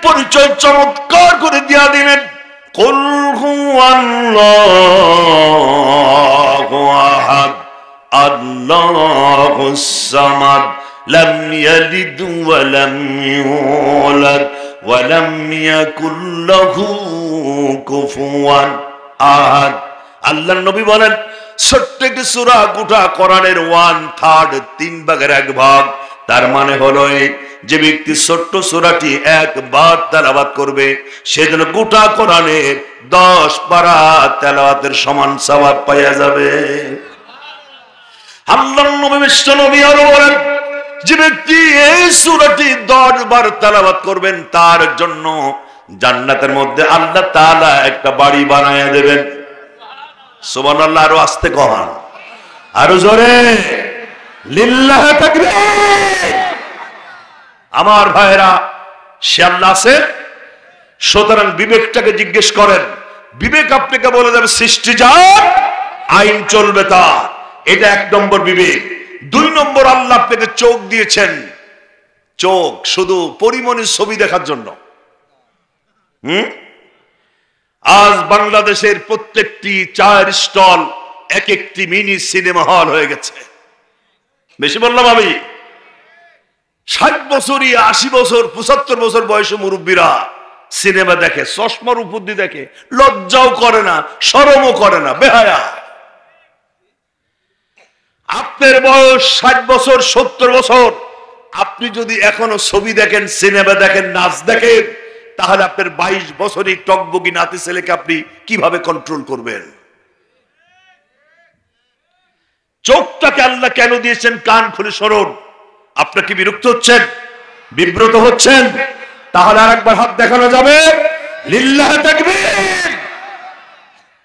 পরিচয় চমৎকার করে দিয়া দিলেন। কুল হুয়াল্লাহু আহাদ আল্লাহুস সামাদ লাম ইয়ালিদ ওয়া লাম ইউলাদ ওয়া লাম ইয়াকুল লাহু কুফুয়ান আহাদ। আল্লাহর নবী বলেন, ছোট্ট একটি সূরা, গোটা কোরআনের 1/3, 3 ভাগের 1 ভাগ। তার মানে হলো যে ব্যক্তি ছোট্ট সূরাটি একবার তেলাওয়াত করবে, সেজন্য গোটা কোরআনের 10 পারা তেলাওয়াতের সমান সওয়াব পাওয়া যাবে। আল্লাহর নবী বিশ্ব নবী আরো বলেন, যে ব্যক্তি এই সূরাটি 10 বার তেলাওয়াত করবেন, তার জন্য জান্নাতের মধ্যে আল্লাহ তাআলা একটা বাড়ি বানায়া দেবেন। সুবহানাল্লাহ। আরো আস্তে কহান, আরো জোরে, লিল্লাহ তাকবীর। আমার ভাইরা, সে আল্লাহ আছে। সুতরাং বিবেকটাকে জিজ্ঞেস করেন, বিবেক আপনাকে বলে দেবে সৃষ্টি যার, আইন চলবে তার। এটা 1 নম্বর বিবেক। 2 নম্বর, আল্লাহ আপনাকে চোখ দিয়েছেন, চোখ শুধু পরিমণির ছবি দেখার জন্য। আজ বাংলাদেশের প্রত্যেকটি 4 স্টল এক একটি মিনি সিনেমা হল হয়ে গেছে। বেশি বললাম আমি? 60 বছরই, 80 বছর, 75 বছর বয়সী মুরব্বীরা সিনেমা দেখে, চশমার উপর দিয়ে দেখে, লজ্জাও করে না, শরমও করে না, বেহায়া। আপনার বয়স 60 বছর, 70 বছর, আপনি যদি এখনো ছবি দেখেন, সিনেমা দেখেন, নাচ দেখেন, তাহলে আপনার 22 বছরই টকবগি নাতি ছেলেকে আপনি কিভাবে কন্ট্রোল করবেন? চোখটাকে আল্লাহ কেন দিয়েছেন? কান খুলে শুনুন। আপনার কি বিরক্ত হচ্ছেন, বিব্রত হচ্ছেন? তাহলে আরেকবার হাত দেখানো যাবে, লিল্লাহ তাকবীর।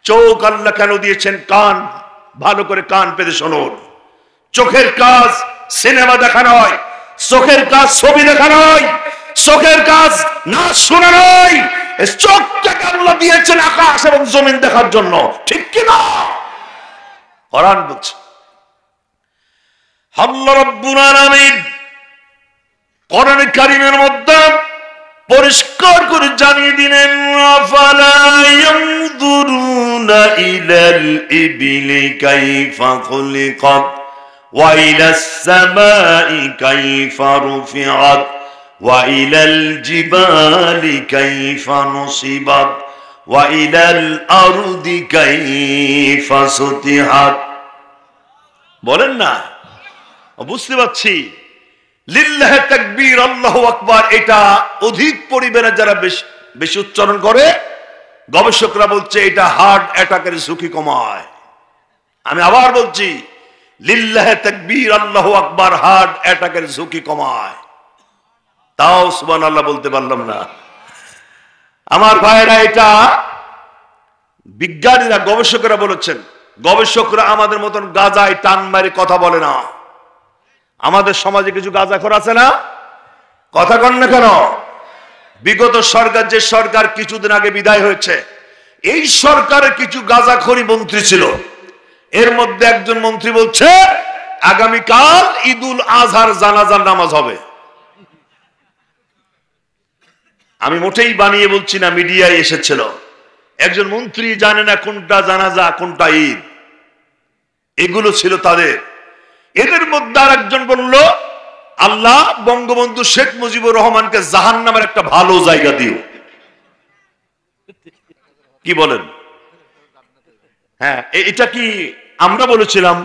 চোখ আল্লাহ কেন দিয়েছেন? কান, ভালো করে কান পেতে শুনুন। চোখের কাজ সিনেমা দেখা নয়, চোখের কাজ ছবি দেখা নয়, চোখের কাজ নাচ শোনা নয়। চোখটাকে আল্লাহ দিয়েছেন আকাশ এবং জমিন দেখার জন্য, ঠিক কিনা? কোরআন বলছে, আল্লাহ রাব্বুল আলামিন কোরআন কারীমের মধ্যে পরিষ্কার করে জানিয়ে দিলেন, আফালা ইয়ানজুরুনা ইলাল ইবিলি কাইফা খুলিকাত ওয়া ইলাস সামাই কাইফা রুফিআত ওয়া ইলাল জিবালি কাইফা নুসিবাত ওয়া ইলাল আরদি কাইফা সুতিহাত। বলেন না? বুঝতে পারছি। লিল্লাহ তাকবীর, আল্লাহু আকবার, এটা অধিক পরিমাণে যারা বেশি উচ্চারণ করে, গবেষকরা বলছে এটা হার্ট অ্যাটাকের ঝুঁকি কমায়। আমি আবার বলছি, লিল্লাহ তাকবীর, আল্লাহু আকবার, হার্ট অ্যাটাকের ঝুঁকি কমায়। তাও সুবহানাল্লাহ বলতে পারলাম না। আমার ভাইরা, এটা বিজ্ঞানীরা, গবেষকরা বলেছেন। গবেষকরা আমাদের মতন গাজায় টান মারি কথা বলে না। আমাদের সমাজে কিছু গাঁজাখোর আছে না? কথা কন না কেন? বিগত সরকার, যে সরকার কিছুদিন আগে বিদায় হয়েছে, এই সরকারের কিছু গাঁজাখোরি মন্ত্রী ছিল। এর মধ্যে একজন মন্ত্রী বলছে আগামীকাল ঈদুল আজহার জানাজার নামাজ হবে। আমি মোটেই বানিয়ে বলছি না, মিডিয়ায় এসেছিল। একজন মন্ত্রী জানে না কোনটা জানাজা কোনটা ঈদ, এগুলো ছিল তাদের। এদের মধ্যে আর একজন বলল, আল্লাহ বঙ্গবন্ধু শেখ মুজিবুর রহমানকে জাহান্নামের একটা ভালো জায়গা দিও। কি বলেন? হ্যাঁ, এটা কি আমরা বলেছিলাম?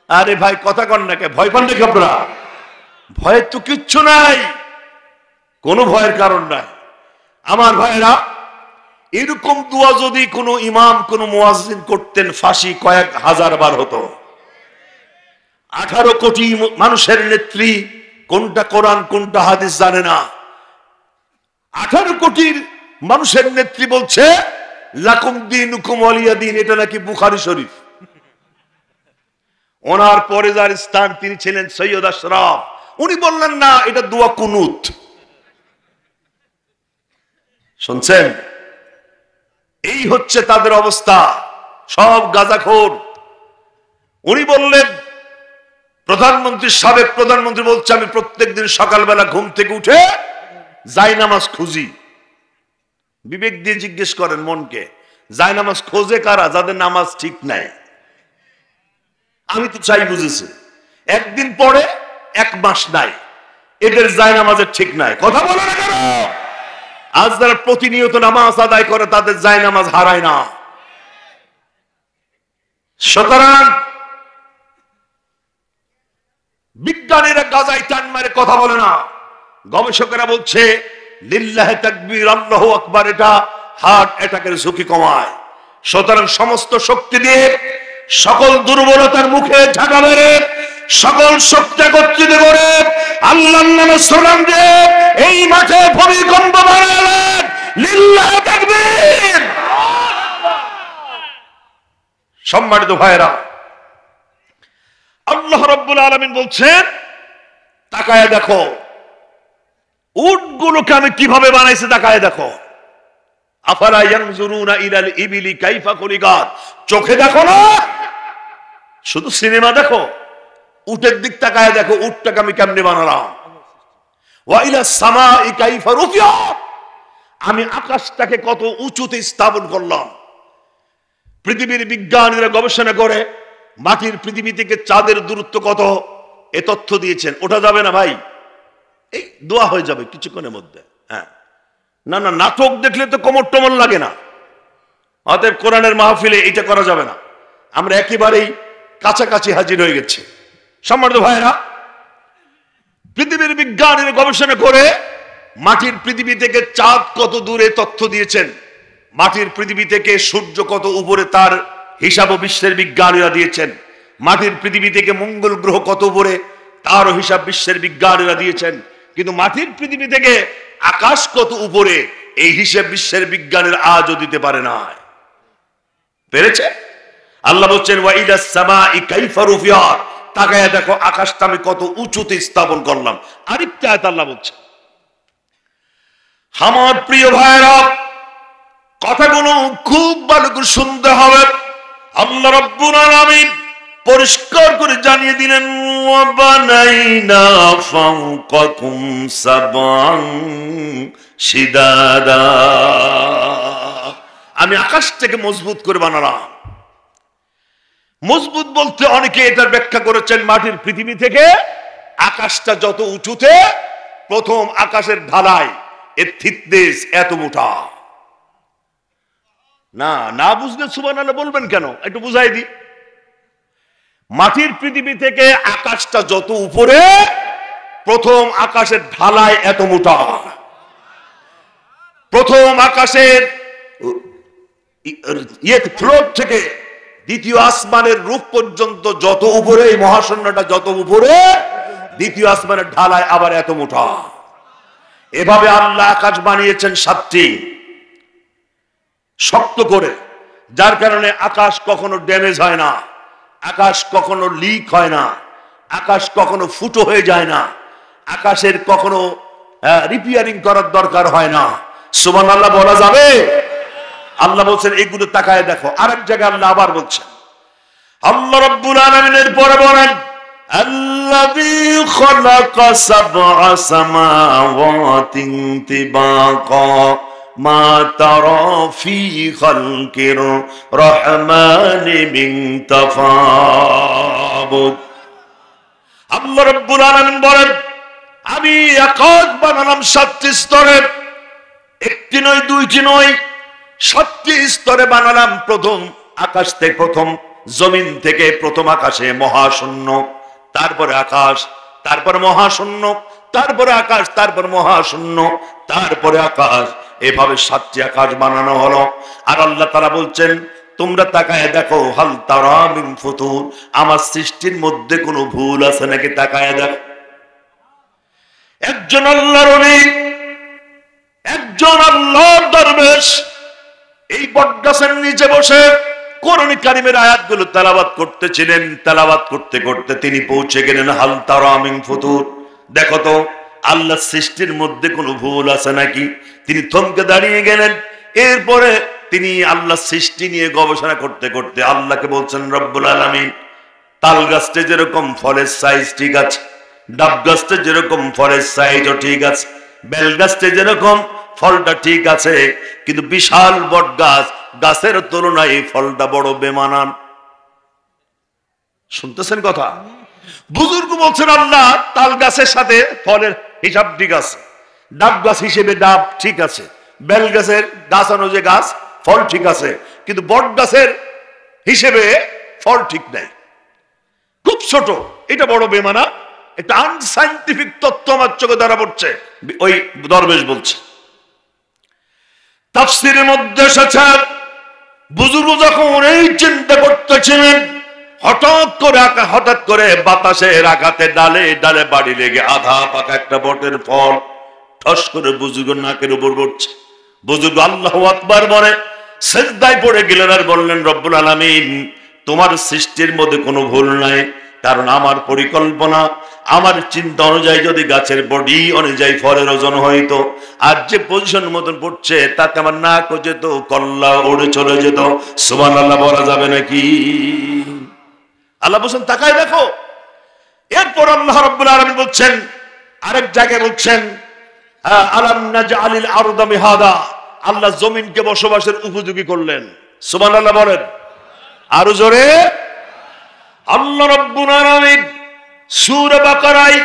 আরে ভাই, কথা কন না, ভয় পান নাকি আপনারা? ভয়ের তো কিচ্ছু নাই, কোনো ভয়ের কারণ নাই। আমার ভাইরা, এরকম দোয়া যদি কোনো ইমাম, কোনো মুয়াজ্জিন করতেন, ফাঁসি কয়েক হাজার বার হতো। 18 কোটি মানুষের নেত্রী কোনটা কোরআন কোনটা হাদিস জানে না। 18 কোটির মানুষের নেত্রী বলছে লাকুম দীনুকুম ওয়ালিয়া দীন, এটা নাকি বুখারী শরীফ। ওনার পরে যার স্থান, তিনি ছিলেন সৈয়দ আশরাফ, উনি বললেন না, এটা দোয়া কুনুত। শুনছেন? এই হচ্ছে তাদের অবস্থা, সব গাঁজাখোর। উনি বললেন, প্রধানমন্ত্রী, সাবেক প্রধানমন্ত্রী বলছে, আমি প্রত্যেকদিন সকালবেলা ঘুম থেকে উঠে জায়নামাজ খুঁজি। বিবেক দিয়ে জিজ্ঞেস করেন মনকে, জায়নামাজ খোঁজে কারা? যাদের নামাজ ঠিক নাই। আমি তো চাই বুঝেছি, একদিন পরে 1 মাস নাই, এদের জায়নামাজের ঠিক নাই। কথা বলে না কেন? আজ যারা প্রতিনিয়ত নামাজ আদায় করে তাদের জায়নামাজ হারায় না। সুতরাং বিজ্ঞানীরা গাজায় টান মারে কথা বলে না, গবেষকেরা বলছে লিল্লাহে তাকবীর, আল্লাহু আকবার, এটা হার্ট অ্যাটাকের ঝুঁকি কমায়। সুতরাং সমস্ত শক্তি দিয়ে সকল দুর্বলতার মুখে ঝাঁকা মেরে সকল শক্তি একত্রিত করে আল্লাহর নামে স্লোগান দিয়ে এই মাঠে ভূমিকম্প বাড়ালেন। লিল্লাহে তাকবীর। সম্মানিত ভাইরা, আল্লাহ রাব্বুল আলামিন বলছেন তাকায় দেখো উটগুলোকে আমি কিভাবে বানাইছি, তাকায় দেখো। আফালা ইয়ানজুরুনা ইলাল ইবিলি কাইফা খুলিকাত। চোখে দেখো না, শুধু সিনেমা দেখো, উটের দিক তাকায় দেখো উটটাকে আমি কেমনে বানালাম। ওয়া ইলাস সামাই কাইফা রুফিআত। আমি আকাশটাকে কত উঁচুতে স্থাপন করলাম। পৃথিবীর বিজ্ঞানীরা গবেষণা করে মাটির পৃথিবী থেকে চাঁদের দূরত্ব কত এ তথ্য দিয়েছেন। ওঠা যাবে না ভাই, এই দোয়া হয়ে যাবে কিছুক্ষণের মধ্যে। হ্যাঁ, না না, নাটক দেখলে তো কোমর টমর লাগে না। অতএব কোরআনের মাহফিলে এটা করা যাবে না। আমরা একেবারেই কাছাকাছি হাজির হয়ে গেছি। সম্মানিত ভাইরা, পৃথিবীর বিজ্ঞানীরা গবেষণা করে মাটির পৃথিবী থেকে চাঁদ কত দূরে তথ্য দিয়েছেন। মাটির পৃথিবী থেকে সূর্য কত উপরে তার হিসাবও বিশ্বের বিজ্ঞানীরা দিয়েছেন। মাটির পৃথিবী থেকে মঙ্গল গ্রহ কত উপরে তারও হিসাব বিশ্বের বিজ্ঞানীরা দিয়েছেন। কিন্তু মাটির পৃথিবী থেকে আকাশ কত উপরে এই হিসাব বিশ্বের বিজ্ঞানীরা আজও দিতে পারে না। পেরেছে? আল্লাহ বলছেন ওয়া ইলাস সামাই কাইফা রুফিআত। তাকায়া দেখো আকাশটা আমি কত উঁচুতে স্থাপন করলাম। আরেকটা আয়াত আল্লাহ বলছে। আমার প্রিয় ভাইরা, কথাগুলো খুব ভালো করে শুনতে হবে। আল্লাহ রাব্বুল আলামিন পরিষ্কার করে জানিয়ে দিলেন ওয়া বানাইনা ফাওকাকুম সাবআন শিদাদা। আমি আকাশটাকে মজবুত করে বানালাম। মজবুত বলতে অনেকে এটার ব্যাখ্যা করেছেন মাটির পৃথিবী থেকে আকাশটা যত উঁচুতে, প্রথম আকাশের ঢালাই এর থিকনেস এত মোটা। না না বুঝলে সুবহানাল্লাহ বলবেন কেন? একটু বুঝাই দিই। মাটির পৃথিবী থেকে আকাশটা যত উপরে, প্রথম আকাশের ঢালাই এত মোটা। প্রথম আকাশের ফ্লোর থেকে দ্বিতীয় আসমানের রূপ পর্যন্ত যত উপরে, এই মহাশূন্যটা যত উপরে, দ্বিতীয় আসমানের ঢালাই আবার এত মোটা। এভাবে আল্লাহ আকাশ বানিয়েছেন 7টি শক্ত করে, যার কারণে আকাশ কখনো ড্যামেজ হয় না, আকাশ কখনো লিক হয় না, আকাশ কখনো ফুটো হয়ে যায় না, আকাশের কখনো রিপেয়ারিং করার দরকার হয় না। সুবহানাল্লাহ বলা যাবে? আল্লাহ বলছেন এগুলো তাকায় দেখো। আরেক জায়গায় আল্লাহ আবার বলছেন, আল্লাহ রাব্বুল আলামিনের পরে বলেন আল্লাযী খালাকা সাবআ সামাওয়াতিন তিবাকা মা তারা ফি খালকির রহমানি মিন তাফাবুত। আল্লাহ রাব্বুল আলামিন বলেন আমি আকাশ বানালাম 7টি স্তরে, একটি নয়, দুইটি নয়, 7টি স্তরে বানালাম। প্রথম আকাশ থেকে, প্রথম জমিন থেকে প্রথম আকাশে মহাশূন্য, তারপরে আকাশ, তারপরে মহাশূন্য, তারপরে আকাশ, তারপর মহাশূন্য, তারপরে আকাশ। এভাবে 7টি আকাশ বানানো হলো। আর আল্লাহ তাআলা বলছেন তোমরা তাকায় দেখো হাল তারা মিন ফুতুর, আমার সৃষ্টির মধ্যে কোনো ভুল আছে নাকি তাকায় দেখো। একজন আল্লাহর ওলি, একজন আল্লাহর দরবেশ এই বটগাছের নিচে বসে কোরআন কারীমের আয়াতগুলো তেলাওয়াত করতেছিলেন। তেলাওয়াত করতে করতে তিনি পৌঁছে গেলেন হাল তারা মিন ফুতুর, দেখো তো আল্লাহর সৃষ্টির মধ্যে কোনো ভুল আছে নাকি। তিনি থমকে দাঁড়িয়ে গেলেন। এরপরে তিনি আল্লাহর সৃষ্টি নিয়ে গবেষণা করতে করতে আল্লাহকে বলছেন রব্বুল আলামিন, তাল গাছটা যেরকম ফলের সাইজ ঠিক আছে, ডাব গাছটা যেরকম ফলের সাইজও ঠিক আছে, বেল গাছটা যেরকম ফলটা ঠিক আছে, কিন্তু বিশাল বট গাছ, গাছের তুলনায় এই ফলটা বড় বেমানান। শুনতেছেন কথা? বুজুর্গ বলছেন আল্লাহ তাল গাছের সাথে ফলের হিসাব ঠিক আছে, ডাব গাছ হিসেবে ডাব ঠিক আছে, বেল গাছের গাছ অনুযায়ী গাছ ফল ঠিক আছে, কিন্তু বট গাছের হিসেবে ফল ঠিক নাই, খুব ছোট, এটা বড় বেমানা, একটা আনসাইন্টিফিক তত্ত্ব আমার চোখে ধরা পড়ছে। ওই দরবেশ বলছে তাফসীরের মধ্যে এসেছে বুজুর্গ যখন এই চিন্তা করতেছিলেন, হঠাৎ করে বাতাসের আঘাতে ডালে ডালে বাড়ি লেগে আধা পাকা একটা বটের ফল ঠস করে বুজুর্গ নাকের উপর পড়ছে। বুজুর্গ আল্লাহু আকবার বলে সিজদায় পড়ে গেলেন আর বললেন, রব্বুল আলামিন, তোমার সৃষ্টির মধ্যে কোনো ভুল নাই, কারণ আমার পরিকল্পনা, আমার চিন্তা অনুযায়ী যদি গাছের বডি অনুযায়ী ফলের ওজন হইতো, আর যে পজিশন মতন পড়ছে তাতে আমার নাক যেত, কল্লা উড়ে চলে যেত। সুবহানাল্লাহ বলা যাবে নাকি? আল্লাহ বলছেন তাকায় দেখো। এরপর আল্লাহ রাব্বুল আলামিন বলছেন, আরেক জায়গায় বলছেন, আলাম নাজআলিল আরদা মিহাদা, আল্লাহ জমিনকে বসবাসের উপযোগী করলেন। সুবহানাল্লাহ বলেন আরো জোরে। আল্লাহ রাব্বুল আলামিন সূরা বাকারায়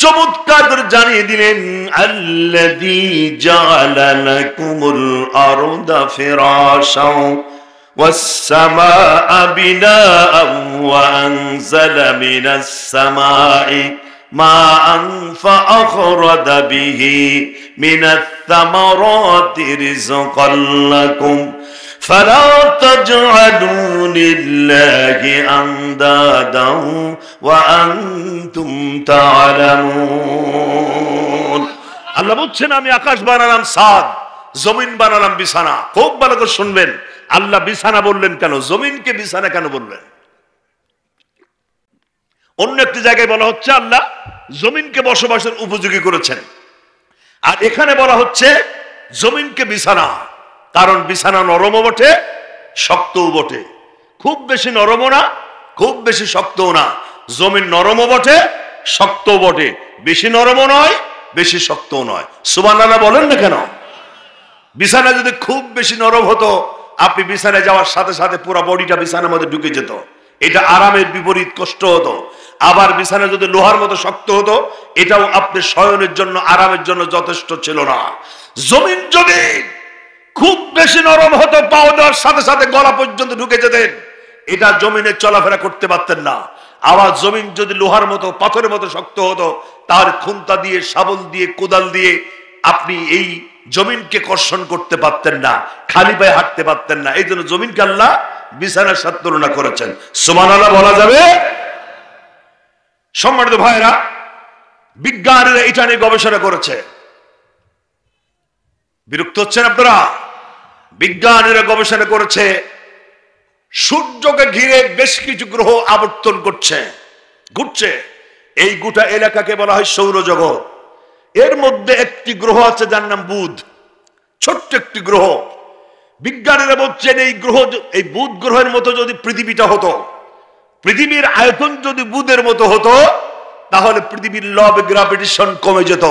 চমৎকার করে জানিয়ে দিলেন, আল্লাযী জাআলা লাকুমুল আরদা ফিরাশাও والسماء بناء وأنزل من السماء ماء فأخرج به من الثمرات رزقا لكم فلا تجعلوا لله أندادا وأنتم تعلمون। আল্লাহ বলছেন আমি আকাশ বানালাম ছাদ, জমিন বানালাম বিছানা। খুব ভালো করে শুনবেন, আল্লাহ বিছানা বললেন কেন, জমিনকে বিছানা কেন বললেন? অন্য একটি জায়গায় বলা হচ্ছে আল্লাহ জমিনকে বসবাসের উপযোগী করেছেন, আর এখানে বলা হচ্ছে জমিনকে বিছানা, কারণ বিছানা নরমও বটে শক্তও বটে, খুব বেশি নরমও না খুব বেশি শক্তও না। জমিন নরমও বটে শক্তও বটে, বেশি নরমও নয় বেশি শক্তও নয়। সুবহানাল্লাহ বলেন না কেন? বিছানা যদি খুব বেশি নরম হতো, আপনি বিছানায় যাওয়ার সাথে সাথে পুরো বডিটা বিছানার মধ্যে ঢুকে যেত, এটা আরামের বিপরীত কষ্ট হতো। আবার বিছানা যদি লোহার মতো শক্ত হতো, এটাও আপনি শয়নের জন্য আরামের জন্য যথেষ্ট ছিল না। জমিন যদি খুব বেশি নরম হতো, পাও দেওয়ার সাথে সাথে গলা পর্যন্ত ঢুকে যেতেন, এটা জমিনে চলাফেরা করতে পারতেন না। আবার জমিন যদি লোহার মতো পাথরের মতো শক্ত হতো, তার খুন্তা দিয়ে শাবল দিয়ে কোদাল দিয়ে আপনি এই জমিনকে কর্ষণ করতে পারতেন না, খালি পায়ে হাঁটতে পারতেন না। এই জন্য জমিনকে আল্লাহ বিছানার সাথে তুলনা করেছেন। সুবহানাল্লাহ বলা যাবে? সম্মানিত ভাইরা, বিজ্ঞানীরা এটা নিয়ে গবেষণা করেছে। বিরক্ত হচ্ছেন আপনারা? বিজ্ঞানীরা গবেষণা করেছে, সূর্যকে ঘিরে বেশ কিছু গ্রহ আবর্তন করছে, ঘুরছে। এই গোটা এলাকাকে বলা হয় সৌরজগৎ। এর মধ্যে একটি গ্রহ আছে যার নাম বুধ, ছোট্ট একটি গ্রহ। বিজ্ঞানীরা বলছেন এই গ্রহ, এই বুধ গ্রহের মতো যদি পৃথিবীটা হতো, পৃথিবীর আয়তন যদি বুধের মতো হতো, তাহলে পৃথিবীর ল অফ গ্র্যাভিটেশন কমে যেত।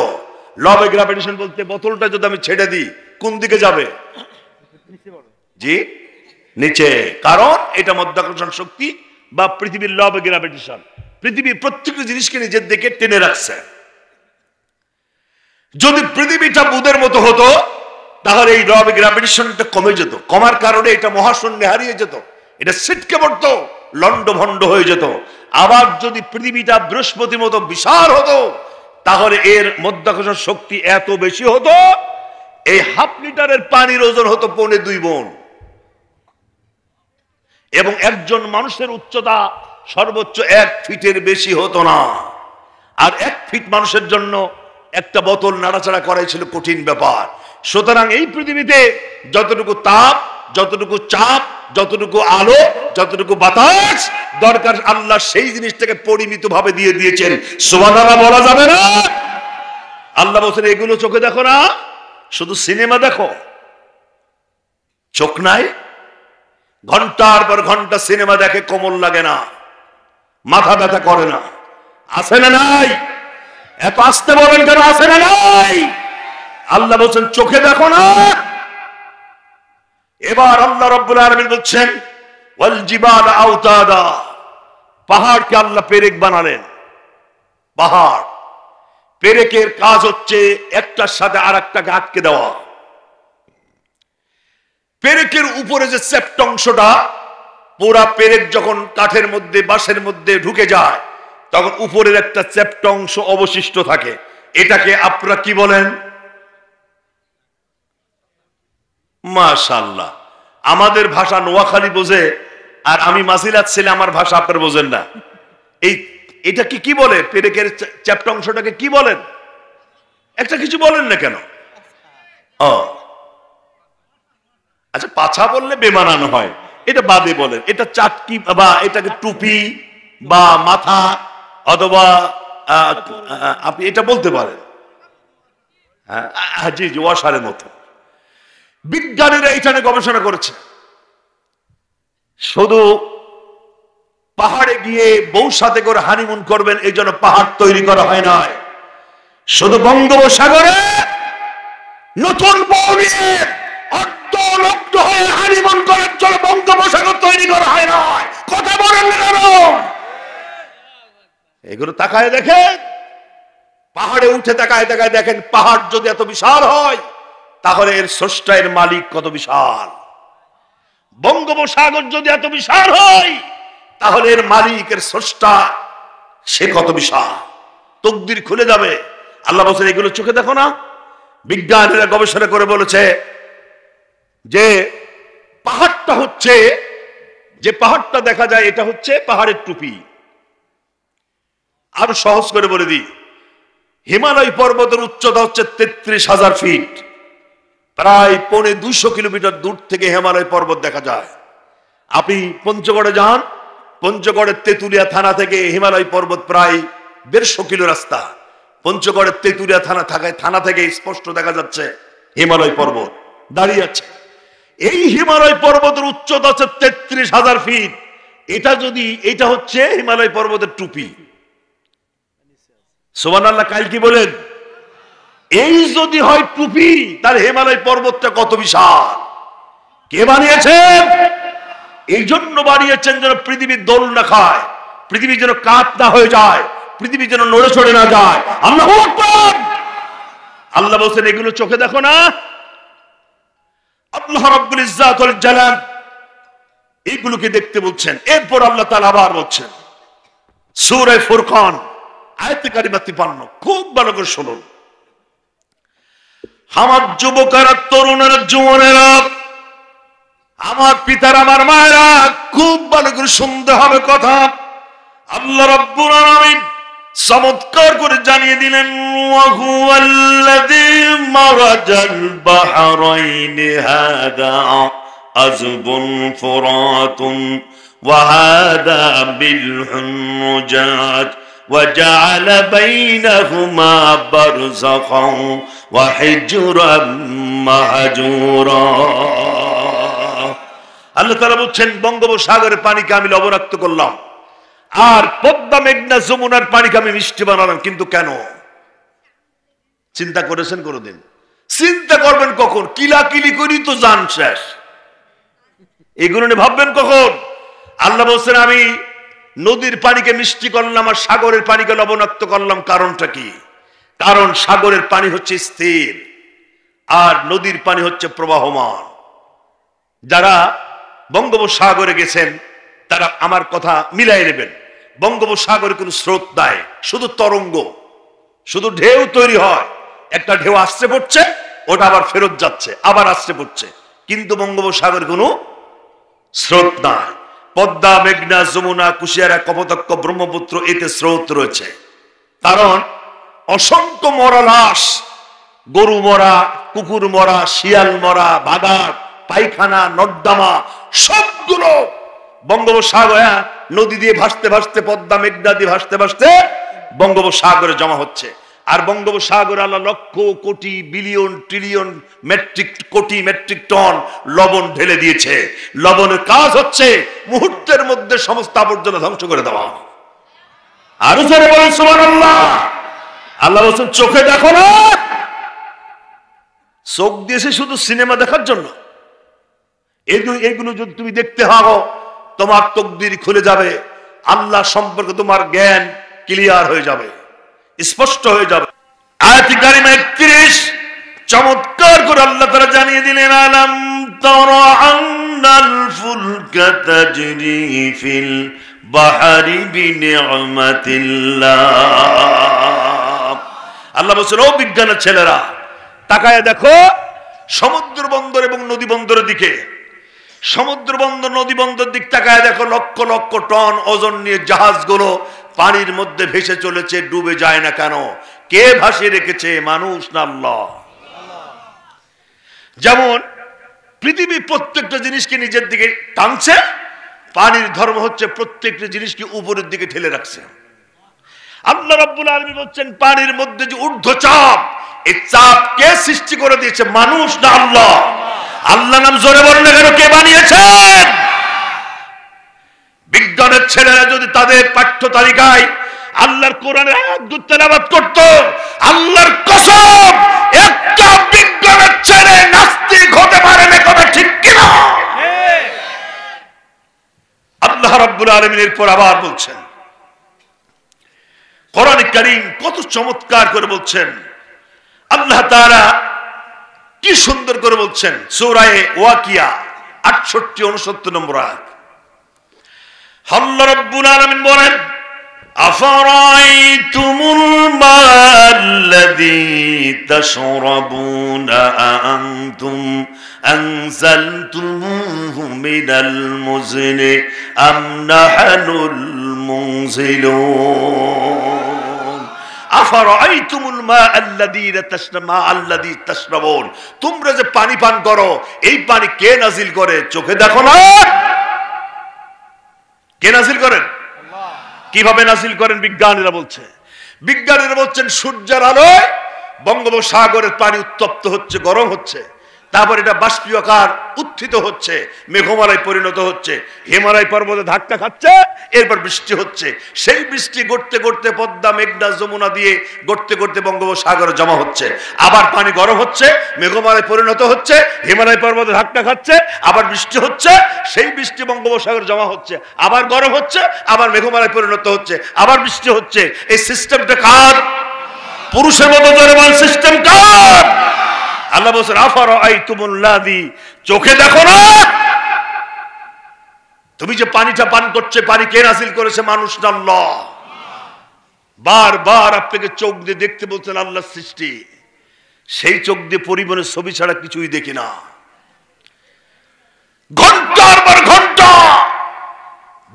ল অফ গ্র্যাভিটেশন বলতে বোতলটা যদি আমি ছেড়ে দিই কোন দিকে যাবে? জি নিচে, কারণ এটা মাধ্যাকর্ষণ শক্তি বা পৃথিবীর ল অফ গ্র্যাভিটেশন পৃথিবীর প্রত্যেকটি জিনিসকে নিজের দিকে টেনে রাখছে। যদি পৃথিবীটা বুধের মতো হতো, তাহলে এই ল অফ গ্র্যাভিটেশনটা কমে যেত। কমার কারণে এটা মহাশূন্যে হারিয়ে যেত, এটা ছিটকে পড়তো, লন্ডভন্ড হয়ে যেত। আবার যদি পৃথিবীটা বৃহস্পতির মতো বিশাল হতো, তাহলে এর মাধ্যাকর্ষণ শক্তি এত বেশি হতো, এই হাফ লিটারের পানির ওজন হতো 2.5 গুণ, এবং একজন মানুষের উচ্চতা সর্বোচ্চ 1 ফিটের বেশি হতো না। আর 1 ফিট মানুষের জন্য একটা বোতল নাড়াচাড়া করাই ছিল কঠিন ব্যাপার। সুতরাং এই পৃথিবীতে যতটুকু তাপ, যতটুকু চাপ, যতটুকু আলো, যতটুকু বাতাস দরকার, আল্লাহ সেই জিনিসটাকে পরিমিত ভাবে দিয়ে দিয়েছেন। সুবহানাল্লাহ বলা যাবে না? আল্লাহ বলছেন এগুলো চোখে দেখো না, শুধু সিনেমা দেখো। চোখ নাই, ঘন্টার পর ঘন্টা সিনেমা দেখে, কোমল লাগে না, মাথা ব্যথা করে না? আছে না নাই? এত আসতে বলেন কেন? আছে না নাই? আল্লাহ বলছেন চোখে দেখো না। এবার আল্লাহ রাব্বুল আলামিন বলছেন ওয়াল জিবাল আওতাদা, পাহাড়কে আল্লাহ পেরেক বানালেন। পাহাড় পেরেকের কাজ হচ্ছে একটার সাথে আরেকটাকে আটকে দেওয়া। পেরেকের উপরে যে চ্যাপ্টা অংশটা, পুরা পেরেক যখন কাঠের মধ্যে বাঁশের মধ্যে ঢুকে যায় তখন উপরের একটা চ্যাপ্টা অংশ অবশিষ্ট থাকে। এটাকে আপনারা কি বলেন? মাশাআল্লাহ, আমাদের ভাষা নোয়াখালী বোঝে, আর আমি মাসিলাত ছেলে, আমার ভাষা আপনারা বোঝেন না। এটাকে কি বলে? পেরেকের চ্যাপ্টা অংশটাকে কি বলেন? একটা কিছু বলেন না কেন? আচ্ছা, পাছা বললে বেমানানো হয়, এটা বাদে বলেন। এটা চাটকি বা এটাকে টুপি বা মাথা, অথবা আপনি এটা বলতে পারেন। জি জি, ওয়াশারের মতো। বিজ্ঞানীরা এটা নিয়ে গবেষণা করেছে। শুধু পাহাড়ে গিয়ে বউ সাথে করে হানিমুন করবেন এই জন্য পাহাড় তৈরি করা হয় না। শুধু বঙ্গোপসাগরে নতুন বউ নিয়ে অর্ধলগ্ন হয়ে হানিমুন করার জন্য বঙ্গোপসাগর তৈরি করা হয় না। কথা বলেন না কেন? এগুলো তাকায় দেখেন, পাহাড়ে উঠে তাকায় তাকায় দেখেন, পাহাড় যদি এত বিশাল হয় তাহলে এর স্রষ্টা, এর মালিক কত বিশাল। বঙ্গোপসাগর যদি এত বিশাল হয় তাহলে এর মালিক, এর স্রষ্টা, সে কত বিশাল। তকদির খুলে যাবে। আল্লাহ বলেন এগুলো চোখে দেখো না? বিজ্ঞানীরা গবেষণা করে বলেছে যে পাহাড়টা হচ্ছে, যে পাহাড়টা দেখা যায় এটা হচ্ছে পাহাড়ের টুপি। আর সহজ করে বলে দিই, হিমালয় পর্বতের উচ্চতা হচ্ছে 33,000 ফিট। প্রায় 250 কিলোমিটার দূর থেকে হিমালয় পর্বত দেখা যায়। আপনি পঞ্চগড়ে যান, পঞ্চগড়ের তেতুলিয়া থানা থেকে হিমালয় পর্বত প্রায় 150 কিলো রাস্তা। পঞ্চগড়ের তেতুলিয়া থানা থেকে স্পষ্ট দেখা যাচ্ছে হিমালয় পর্বত দাঁড়িয়ে আছে। এই হিমালয় পর্বতের উচ্চতা হচ্ছে 33,000 ফিট। এটা হচ্ছে হিমালয় পর্বতের টুপি। সুবহানাল্লাহ, কাল কি বলেন? এই যদি হয় টুপি, তার হিমালয় পর্বতটা কত বিশাল। কে বানিয়েছেন? এই জন্য বানিয়েছেন যেন পৃথিবীর দোল না খায়, পৃথিবী যেন কাত না হয়ে যায়, পৃথিবী যেন নড়ে চড়ে না যায়। আল্লাহু আকবার। আল্লাহ বলছেন এগুলো চোখে দেখো না? আল্লাহ রাব্বুল ইজ্জাত ওয়াল জালাল এইগুলোকে দেখতে বলছেন। এরপর আল্লাহ তাআলা আবার বলছেন সূরা ফুরকান আয়াত কারিমা 53, খুব ভালো করে শুনুন। আমার যুবকেরা, তরুণেরা, যুবনেরা, আমার পিতারা, আমার মায়েরা, খুব ভালো করে শুনতে হবে কথা। আল্লাহ রাব্বুল আলামিন চমৎকার করে জানিয়ে দিলেন ওয়া হুয়াল্লাযী মারাজাল বাহরাইনি হাদা আযবুন ফুরাতুন ওয়া হাদা বিলহুন মুজাদ وجعل بينهما برزخا وحجرا مهجورا। আল্লাহ তাআলা বলছেন বঙ্গোপসাগরের পানিকে আমি লবণাক্ত করলাম, আর পদ্মা, মেঘনা, যমুনার পানিকে আমি মিষ্টি বানালাম। কিন্তু কেন? চিন্তা করেছেন কোনদিন? চিন্তা করবেন কখন? কিলাকিলি করি তো জান শেষ। এগুলো নিয়ে ভাববেন কখন? আল্লাহ বলছেন আমি নদীর পানিকে মিষ্টি করলাম আর সাগরের পানিকে লবণাক্ত করলাম। কারণটা কি? কারণ সাগরের পানি হচ্ছে স্থির আর নদীর পানি হচ্ছে প্রবাহমান। যারা বঙ্গোপসাগরে গেছেন তারা আমার কথা মিলাই নেবেন। বঙ্গোপসাগরে কোনো স্রোত নাই, শুধু তরঙ্গ, শুধু ঢেউ তৈরি হয়। একটা ঢেউ আসছে পড়ছে, ওটা আবার ফেরত যাচ্ছে, আবার আসছে পড়ছে। কিন্তু বঙ্গোপসাগরে কোনো স্রোত নাই। পদ্মা, মেঘনা, যমুনা, কুশিয়ারা, কপোতাক্ষ, ব্রহ্মপুত্র, এতে স্রোত রয়েছে। কারণ অসংখ্য মরা লাশ, গরু মরা, কুকুর মরা, শিয়াল মরা, বাগান, পায়খানা, নর্দমা সবগুলো বঙ্গোপসাগরে নদী দিয়ে ভাসতে ভাসতে, পদ্মা, মেঘনা দিয়ে ভাসতে ভাসতে বঙ্গোপসাগরে জমা হচ্ছে। আর বঙ্গোপসাগরে আল্লাহ lakh crore billion trillion metric ton লবণ ঢেলে দিয়েছে। লবণের কাজ হচ্ছে মুহূর্তের মধ্যে সমস্ত আবর্জনা ধ্বংস করে দেওয়া। আরো জোরে বলেন সুবহানাল্লাহ। আল্লাহ বলেন চোখে দেখো না? চোখ দিয়েছে শুধু সিনেমা দেখার জন্য। এগুলো যদি তুমি দেখতে হাও, তোমার তকদির খুলে যাবে, আল্লাহ সম্পর্কে তোমার জ্ঞান ক্লিয়ার হয়ে যাবে, স্পষ্ট হয়ে যাবে। আয়াতে কারিমা 31 চমৎকার করে আল্লাহ তাআলা জানিয়ে দিলেন, আলাম তারা আন্নাল ফুলকা তাজরি ফিল বাহরি বিনি'মাতিল্লাহ। আল্লাহ বলেন, ও বিজ্ঞানের ছেলেরা, তাকায় দেখো সমুদ্র বন্দর এবং নদী বন্দরের দিকে। সমুদ্র বন্দর নদী বন্দর দিক তাকায় দেখো, লক্ষ লক্ষ টন ওজন নিয়ে জাহাজগুলো পানির মধ্যে ভেসে চলেছে, ডুবে যায় না কেন? কে ভাসিয়ে রেখেছে? মানুষ না আল্লাহ। যেমন পৃথিবী প্রত্যেকটা জিনিসকে নিজের দিকে টানছে, পানির ধর্ম হচ্ছে প্রত্যেকটা জিনিসকে উপরের দিকে ঠেলে রাখছে। আল্লাহ রাব্বুল আলামিন বলছেন, পানির মধ্যে যে ঊর্ধ্ব চাপ, এই চাপ কে সৃষ্টি করে দিয়েছে? মানুষ না আল্লাহ? আল্লাহ নাম জোরে বলেন কেন? কে বানিয়েছেন? বিজ্ঞানের ছেলেরা যদি তাদের পাঠ্য তালিকায় আল্লাহর কোরআনের আয়াতগুলো তেলাওয়াত করত, আল্লাহর কসম একটা বিজ্ঞানের ছেলে নাস্তিক হতে পারে না। কথা ঠিক কিনা? আল্লাহ রাব্বুল আলামিন এরপর আবার বলছেন, কোরআন কারীম কত চমৎকার করে বলছেন। আল্লাহ তাআলা কি সুন্দর করে বলছেন সূরা ওয়াকিয়া 68-69 নম্বর আয়াত। আল্লাহ রাব্বুল আলামিন বলেন, আফারাইতুমুল মাল্লাযী তাশরাবুনা আনতুম আনজালতুমুহু মিনাল মুজনি আম নাহনুল মুনজিলুন। আফারাইতুমুল মাল্লাযী তাশরাবুন, তোমরা যে পানি পান করো, এই পানি কে নাজিল করে? চোখে দেখো না? কে নাজিল করেন? কিভাবে নাজিল করেন? বিজ্ঞানীরা বলছেন সূর্যের আলোয় বঙ্গোপসাগরের পানি উত্তপ্ত হচ্ছে, গরম হচ্ছে, তারপর এটা বাষ্পীয়কার উত্থিত হচ্ছে, মেঘমালায় পরিণত হচ্ছে, হিমালয় পর্বতে ধাক্কা খাচ্ছে, এরপর বৃষ্টি হচ্ছে। সেই বৃষ্টি গড়তে গড়তে পদ্মা, মেঘনা, যমুনা দিয়ে গড়তে গড়তে বঙ্গোপসাগরে জমা হচ্ছে, আবার পানি গরম হচ্ছে, মেঘমালায় পরিণত হচ্ছে, হিমালয় পর্বতে ধাক্কা খাচ্ছে, আবার বৃষ্টি হচ্ছে, সেই বৃষ্টি বঙ্গোপসাগরে জমা হচ্ছে, আবার গরম হচ্ছে, আবার মেঘমালায় পরিণত হচ্ছে, আবার বৃষ্টি হচ্ছে। এই সিস্টেমটা কার? পুরুষের মতো ধরে বল, সিস্টেম কার? আল্লাহ বলছেন, আফারাআইতুমুল্লাযী, চোখে দেখো না? তুমি যে পানিটা পান করছে, পানি কে নাযিল করেছে? মানুষ না আল্লাহ? বারবার আপনাকে চোখ দিয়ে দেখতে বলছেন আল্লাহর সৃষ্টি, সেই চোখ দিয়ে পরিবহনের ছবি ছাড়া কিছুই দেখি না। ঘন্টার পর ঘন্টা,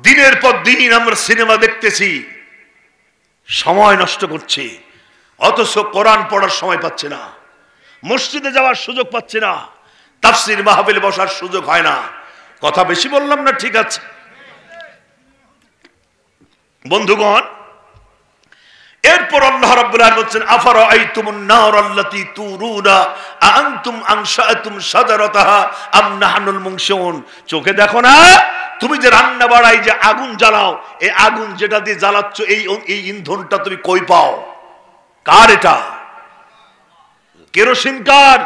দিনের পর দিন আমরা সিনেমা দেখতেছি, সময় নষ্ট করছি, অথচ কোরআন পড়ার সময় পাচ্ছি না, মসজিদে যাওয়ার সুযোগ পাচ্ছি না, তাফসীর মাহফিলে বসার সুযোগ হয় না। কথা বেশি বললাম না? ঠিক আছে বন্ধুগণ, এরপর আল্লাহ রাব্বুল আলামিন বলেন, আফারাআইতুমুন নার আল্লাতী তুরুনা আনতুম আনশাআতুম শাজারাতাহা আম নাহনুল মুনশিউন। চোখে দেখো না? তুমি যে রান্না বাড়াই যে আগুন জ্বালাও, এই আগুন যেটা দিয়ে জ্বালাচ্ছ, এই ইন্ধনটা তুমি কই পাও? কার এটা? কেরোসিন কার?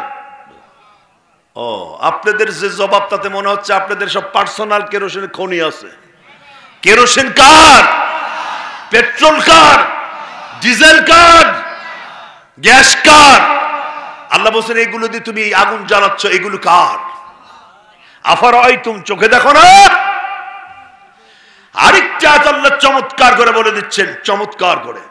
ও, আপনাদের যে জবাব তাতে মনে হচ্ছে আপনাদের সব পার্সোনাল কেরোসিনের খনি আছে। কেরোসিন কার? পেট্রোল কার? ডিজেল কার? গ্যাস কার? আল্লাহ বলেন, এগুলো দিয়ে তুমি আগুন জ্বালাচ্ছ, এগুলো কার? আফারাআইতুম, চোখে দেখো না? আরেকটা আল্লাহ চমৎকার করে বলে দিচ্ছেন, চমৎকার করে।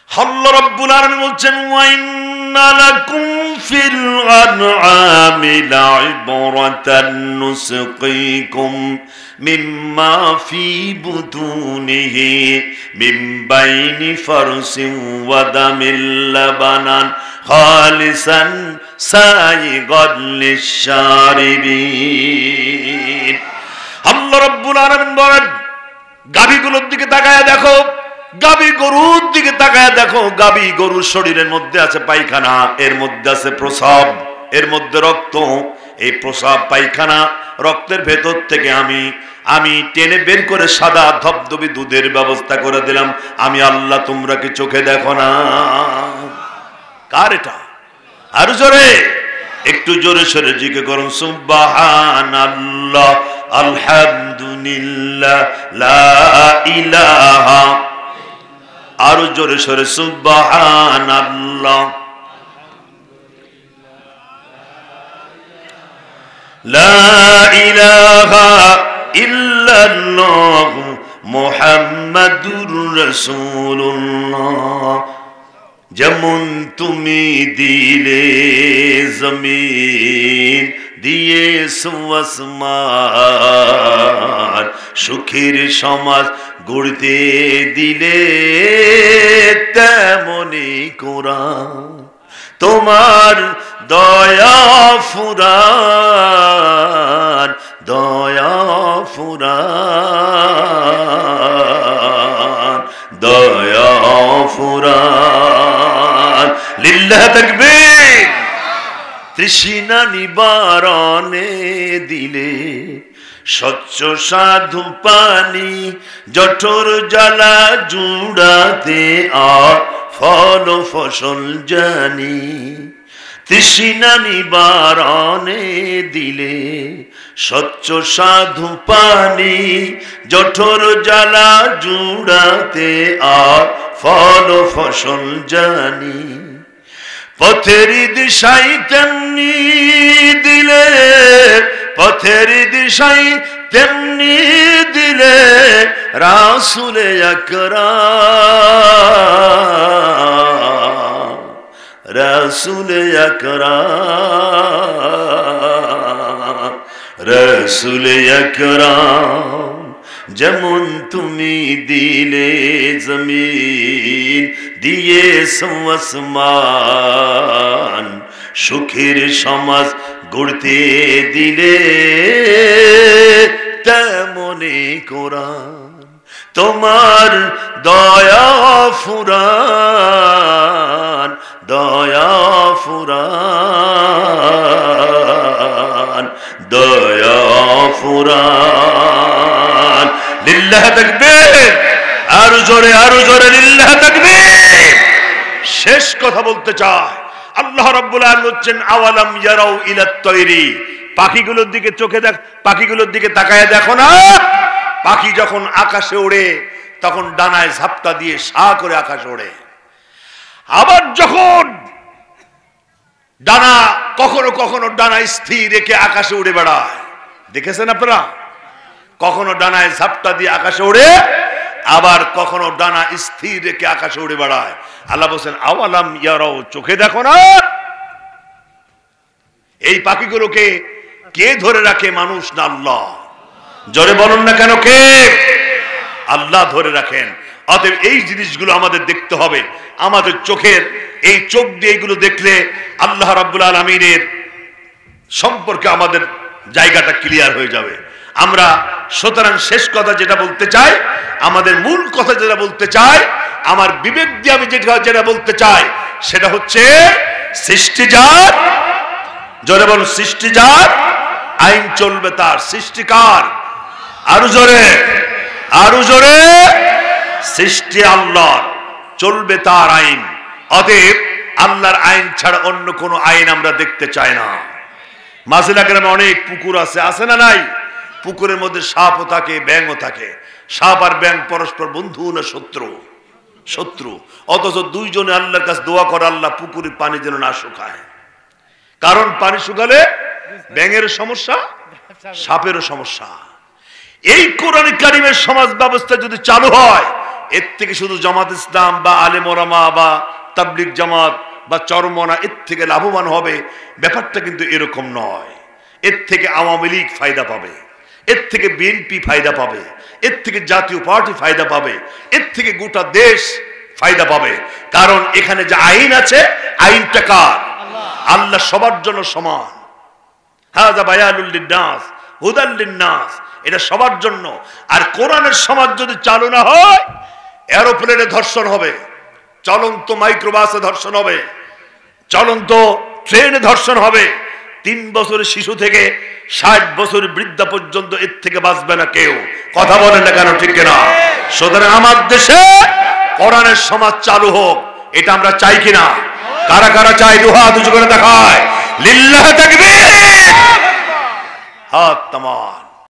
আল্লাহ রাব্বুল আলামিন বলছেন, ওয়া ইন্না লাকুম ফিল আনআমি লা'iবরাতান নুসকিকুম মিম্মা ফি বুতুনিহি মিন বাইনি ফারসিন ওয়া দামিল লাবানান খালিসান সাইগাল লিশ-শারিবিন। আল্লাহ রাব্বুল আলামিন বলেন, গাভীগুলোর দিকে তাকায়া দেখো, গাভী গরুর দিকে তাকায় দেখো, গাভী গরুর শরীরের মধ্যে আছে পায়খানা, এর মধ্যে আছে প্রস্রাব, এর মধ্যে রক্ত। এই প্রস্রাব, পায়খানা, রক্তের ভেতর থেকে আমি টেনে বের করে সাদা ধবধবে দুধের ব্যবস্থা করে দিলাম। আমি আল্লাহ, তোমরা কি চোখে দেখো না? কার এটা? আর জোরে, একটু জোরে সরে জিকে করুন সুবহানাল্লাহ, আলহামদুলিল্লাহ, লা ইলাহা, আরো জোরে সরে সুবহানাল্লাহ, লা ইলাহা ইল্লাল্লাহ, মুহাম্মাদুর রাসূলুল্লাহ। যেমন তুমি দিলে জমিন দিয়েছো আসমান, সুখের সমাজ গড়তে দিলে তেমনি কোরআন তোমার দয়া ফুরান, দয়া ফুরান, দয়া ফুরান। লিল্লাহ তাকবীর। তৃষ্ণা নিবারণে দিলে স্বচ্ছ সাধু পানি, জঠর জ্বালা জুড়াতে আর ফল ফসল জানি। তৃষ্ণা নিবারণে দিলে স্বচ্ছ সাধু পানি, জঠর জ্বালা জুড়াতে আর ফল ফসল জানি। পথের দিশাই তেমনি দিলে, পথের দিশাই তেমনি দিলে রাসূলে আকরাম, রাসূলে আকরাম, রাসূলে আকরাম। যেমন তুমি দিলে জমিন দিয়েছো আসমান, সুখের সমাজ গড়তে দিলে তেমনি কোরআন তোমার দয়া ফুরান, দয়া ফুরান, দয়া ফুরান। লিল্লাহ তাকবীর। আরো জোরে, আরো জোরে লিল্লাহ তাকবীর। শেষ কথা বলতে চাই, আল্লাহ রাব্বুল আলামিন বলেন আওয়ালাম ইয়ারাউ ইলাত তয়রি, পাখিগুলোর দিকে চোখে দেখ, পাখিগুলোর দিকে তাকায় দেখো না। পাখি যখন আকাশে ওড়ে তখন ডানায় ঝাপটা দিয়ে সা করে আকাশে ওড়ে, আবার যখন ডানা কখনো কখনো ডানা স্থির রেখে আকাশে উড়ে বেড়ায়। দেখেছেন আপনারা? কখনো ডানায় ঝাপটা দিয়ে আকাশে ওড়ে, আবার কখনো ডানা স্থির রেখে আকাশে উড়ে বেড়ায়। আল্লাহ বলেন আওয়ালাম ইয়ারাও, চোখে দেখো না। এই পাখিগুলোকে কে ধরে রাখে? মানুষ না আল্লাহ? জোরে বলুন না কেন? কে? আল্লাহ ধরে রাখেন। অতএব এই জিনিসগুলো আমাদের দেখতে হবে। আমাদের চোখের এই চোখ দিয়ে এগুলো দেখলে আল্লাহ রাব্বুল আলামিনের সম্পর্কে আমাদের জায়গাটা ক্লিয়ার হয়ে যাবে। আমরা সুতরাং শেষ কথা যেটা বলতে চাই, আমাদের মূল কথা যেটা বলতে চাই, আমার বিবেক দিয়ে আমি যেটা বলতে চাই সেটা হচ্ছে সৃষ্টি যার, জোরে বলুন সৃষ্টি যার, আইন চলবে তার। সৃষ্টিকার, আরো জোরে, আরো জোরে, সৃষ্টি আল্লাহর, চলবে তার আইন। অতএব আল্লাহর আইন ছাড়া অন্য কোনো আইন আমরা দেখতে চাই না। মাঝিলা গ্রামে অনেক পুকুর আছে, আছে না নাই? পুকুরের মধ্যে সাপও থাকে, ব্যাঙও থাকে। সাপ আর ব্যাঙ পরস্পর বন্ধু না শত্রু? শত্রু। অথচ দুইজনে আল্লাহর কাছে দোয়া করে আল্লাহ পুকুরের পানি যেন না শুকায়। কারণ পানি শুকালে ব্যাঙের সমস্যা, সাপেরও সমস্যা। এই কোরআন কারীমের সমাজ ব্যবস্থা যদি চালু হয়, এর থেকে শুধু জামাত ইসলাম বা আলেম ওলামা বা তাবলিগ জামাত বা চরমনা এর থেকে লাভবান হবে, ব্যাপারটা কিন্তু এরকম নয়। এর থেকে আওয়ামী লীগ ফায়দা পাবে, এর থেকে বিএনপি ফায়দা পাবে, এর থেকে জাতীয় পার্টি ফায়দা পাবে, এর থেকে গোটা দেশ ফায়দা পাবে। কারণ এখানে যে আইন আছে, আইনটা কার? আল্লাহ সবার জন্য সমান। হাযা বায়ানুল লিন্নাস হুদাল লিন্নাস, এটা সবার জন্য। আর কোরআনের সমাজ যদি চালু না হয়, এরোপ্লেনে ধর্ষণ হবে, চলন্ত মাইক্রোবাসে ধর্ষণ হবে, চলন্ত ট্রেনে ধর্ষণ হবে। 3 বছরের শিশু থেকে 60 বছরের বৃদ্ধা পর্যন্ত এর থেকে বাঁচবে না কেউ। কথা বলেন না কেন? ঠিক কিনা? সুতরাং আমার দেশে কোরআনের সমাজ চালু হোক, এটা আমরা চাই কিনা? কারা কারা চাই দুহাত উঁচু করে দেখায় লিল্লাহ তাকবীর, হাত তামান।